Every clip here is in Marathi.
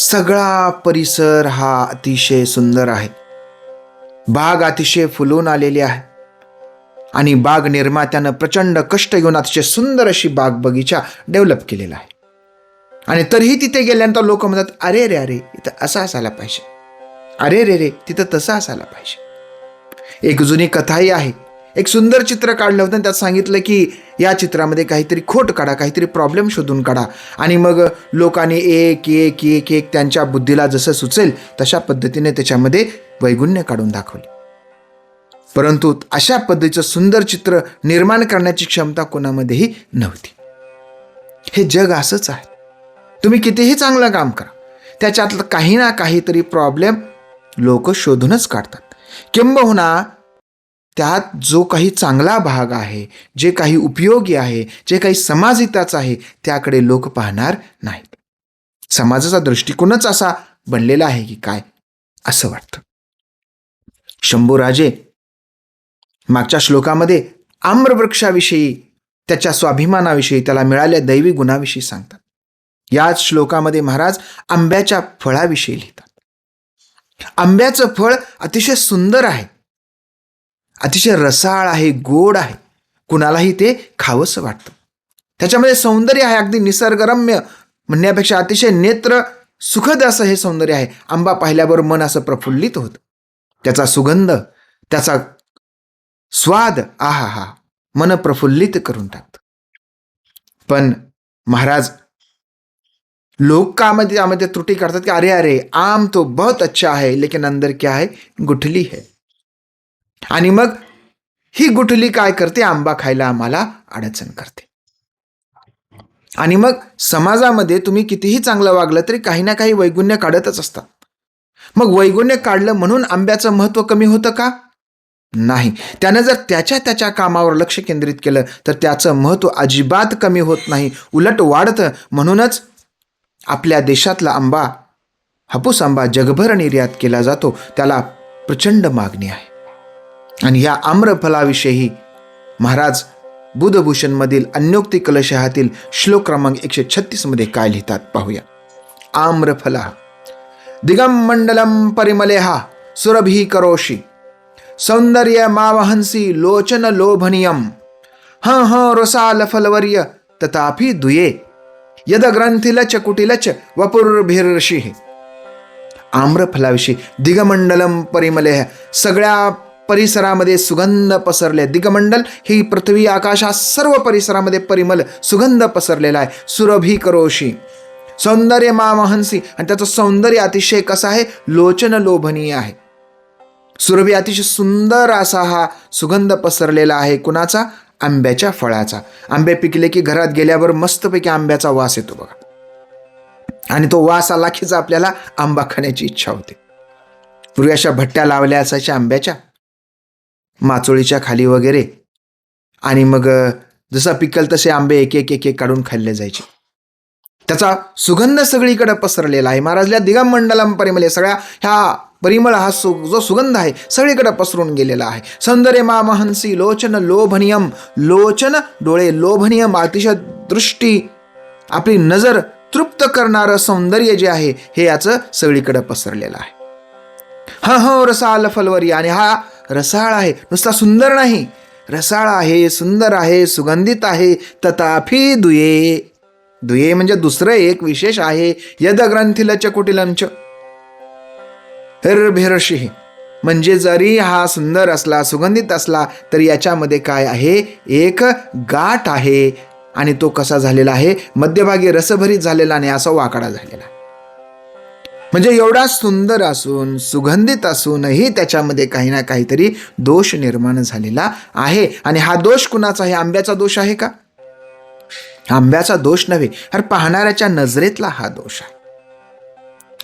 सगळा परिसर हा अतिशय सुंदर आहे. बाग अतिशय फुलून आलेली आहे आणि बाग निर्मात्यानं प्रचंड कष्ट घेऊन अतिशय सुंदर अशी बाग बगीचा डेव्हलप केलेला आहे. आणि तरीही तिथे गेल्यानंतर लोक म्हणतात, अरे रे अरे इथं असं असायला पाहिजे, अरे रे रे तिथं तसं असायला पाहिजे. एक जुनी कथाही आहे. एक सुंदर चित्र काढलं होतं, त्यात सांगितलं की या चित्रामध्ये काहीतरी खोट काढा, काहीतरी प्रॉब्लेम शोधून काढा. आणि मग लोकांनी एक एक एक एक त्यांच्या बुद्धीला जसं सुचेल तशा पद्धतीने त्याच्यामध्ये वैगुण्य काढून दाखवले. परंतु अशा पद्धतीचं सुंदर चित्र निर्माण करण्याची क्षमता कोणामध्येही नव्हती. हे जग असंच आहे. तुम्ही कितीही चांगलं काम करा, त्याच्यातलं काही ना काहीतरी प्रॉब्लेम लोक शोधूनच काढतात. किंबहुना त्यात जो काही चांगला भाग आहे, जे काही उपयोगी आहे, जे काही समाजहिताचं आहे, त्याकडे लोक पाहणार नाहीत. समाजाचा दृष्टिकोनच असा बनलेला आहे की काय, असं वाटतं. शंभूराजे मागच्या श्लोकामध्ये आम्रवृक्षाविषयी, त्याच्या स्वाभिमानाविषयी, त्याला मिळालेल्या दैवी गुणाविषयी सांगतात. याच श्लोकामध्ये महाराज आंब्याच्या फळाविषयी लिहितात. आंब्याचं फळ अतिशय सुंदर आहे, अतिशय रसाळ आहे, गोड आहे, कुणालाही ते खावंसं वाटतं. त्याच्यामध्ये सौंदर्य आहे, अगदी निसर्गरम्य म्हणण्यापेक्षा अतिशय नेत्र सुखद असं हे सौंदर्य आहे. आंबा पाहिल्याबरोबर मन असं प्रफुल्लित होतं. त्याचा सुगंध, त्याचा स्वाद, आहा हा, मन प्रफुल्लित करून टाकतं. पण महाराज लोक त्यामध्ये त्रुटी करतात की अरे अरे आम तो बहुत अच्छा है लेकिन अंदर क्या है, गुठली है. आणि मग ही गुठली काय करते, आंबा खायला आम्हाला अडचण करते. आणि मग समाजामध्ये तुम्ही कितीही चांगलं वागलं तरी काही ना काही वैगुण्य काढतच असतात. मग वैगुण्य काढलं म्हणून आंब्याचं महत्व कमी होतं का? नाही. त्यानं जर त्याच्या कामावर लक्ष केंद्रित केलं तर त्याचं महत्व अजिबात कमी होत नाही, उलट वाढतं. म्हणूनच आपल्या देशातला आंबा, हापूस आंबा जगभर निर्यात केला जातो, त्याला प्रचंड मागणी आहे. आणि या आम्रफलाविषयी महाराज बुधभूषणमधील अन्योक्ती कलशहातील श्लोक क्रमांक 136 मध्ये काय लिहितात पाहूया. आम्रफला दिगमंडलम परिमलेहा सुरभी करोषि सौंदर्य मावहंसी लोचन लोभनीयम रसाल फलवर्य तथापि दुये यद ग्रंथिलच कुटिलच वपुर्भिर्षि. आम्रफलाविषयी दिगमंडलम परिमलेह, सगळ्या परिसरामध्ये सुगंध पसरले. दिगमंडल ही पृथ्वी, आकाश, हा सर्व परिसरामध्ये परिमल सुगंध पसरलेला आहे. सुरभी करोषी सौंदर्य मामहंसी, आणि त्याचं सौंदर्य अतिशय कसं आहे, लोचन लोभनीय आहे. सुरभी अतिशय सुंदर असा हा सुगंध पसरलेला आहे. कुणाचा? आंब्याच्या फळाचा. आंबे पिकले की घरात गेल्यावर मस्तपैकी आंब्याचा वास येतो बघा, आणि तो वास आला कीच आपल्याला आंबा खाण्याची इच्छा होते. पूर्वी अशा भट्ट्या लावल्या असायच्या आंब्याच्या माचोळीच्या खाली वगैरे, आणि मग जसा पिकल तसे आंबे एक एक एक एक काढून खाल्ले जायचे. त्याचा सुगंध सगळीकडे पसरलेला आहे. महाराजल्या दिगमंडलम परिमले, सगळ्या ह्या परिमळ हा जो सुगंध आहे सगळीकडे पसरून गेलेला आहे. सौंदर्य मामहंसी लोचन लोभनीयम, लोचन डोळे, लोभनीयम अतिशय दृष्टी, आपली नजर तृप्त करणारं सौंदर्य जे आहे हे याचं सगळीकडे पसरलेलं आहे. रसाल फलवरी, आणि हा रसाळ आहे, नुसता सुंदर नाही, रसाळ आहे, सुंदर आहे, सुगंधित आहे. तथापि दुये, दुये म्हणजे दुसरं एक विशेष आहे. यद ग्रंथिलच कुटिलंच हिरभिरषि, म्हणजे जरी हा सुंदर असला, सुगंधित असला, तरी याच्यामध्ये काय आहे, एक गाठ आहे. आणि तो कसा झालेला आहे, मध्यभागी रसभरीत झालेला नाही, असा वाकडा झालेला. म्हणजे एवढा सुंदर असून, सुगंधित असूनही त्याच्यामध्ये काही ना काहीतरी दोष निर्माण झालेला आहे. आणि हा दोष कुणाचा आहे? आंब्याचा दोष आहे का? आंब्याचा दोष नव्हे, तर पाहणाऱ्याच्या नजरेतला हा दोष आहे.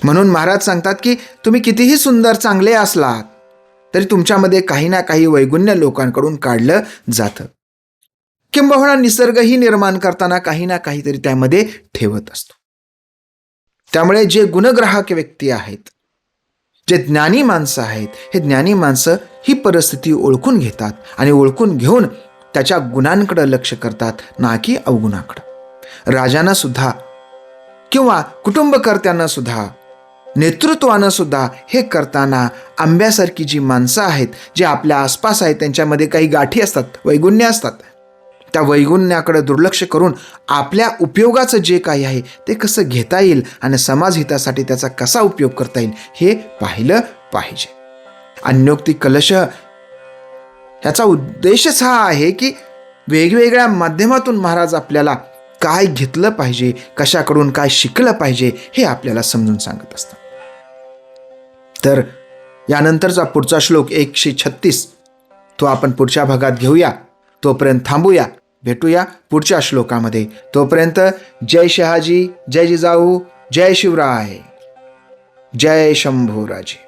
म्हणून महाराज सांगतात की तुम्ही कितीही सुंदर, चांगले असलात तरी तुमच्यामध्ये काही ना काही वैगुण्य लोकांकडून काढलं जातं. किंबहुना निसर्गही निर्माण करताना काही ना काहीतरी त्यामध्ये ठेवत असतो. त्यामुळे जे गुणग्राहक व्यक्ती आहेत, जे ज्ञानी माणसं आहेत, हे ज्ञानी माणसं ही परिस्थिती ओळखून घेतात आणि ओळखून घेऊन त्याच्या गुणांकडे लक्ष करतात, ना की अवगुणाकडे. राजांना सुद्धा किंवा कुटुंबकर्त्यांना सुद्धा नेतृत्वानं सुद्धा हे करताना आंब्यासारखी जी माणसं आहेत, जे आपल्या आसपास आहेत, त्यांच्यामध्ये काही गाठी असतात, वैगुण्य असतात, त्या वैगुण्याकडे दुर्लक्ष करून आपल्या उपयोगाचं जे काही आहे ते कसं घेता येईल आणि समाजहितासाठी त्याचा कसा उपयोग करता येईल हे पाहिलं पाहिजे. अन्योक्ती कलश ह्याचा उद्देशच हा आहे की वेगवेगळ्या माध्यमातून महाराज आपल्याला काय घेतलं पाहिजे, कशाकडून काय शिकलं पाहिजे हे आपल्याला समजून सांगत असतात. तर यानंतरचा पुढचा श्लोक 136 तो आपण पुढच्या भागात घेऊया. तोपर्यंत थांबूया, भेटूया पुढच्या श्लोकामध्ये. तोपर्यंत जय शहाजी, जय जिजाऊ, जय शिवराय, जय शंभूराजे.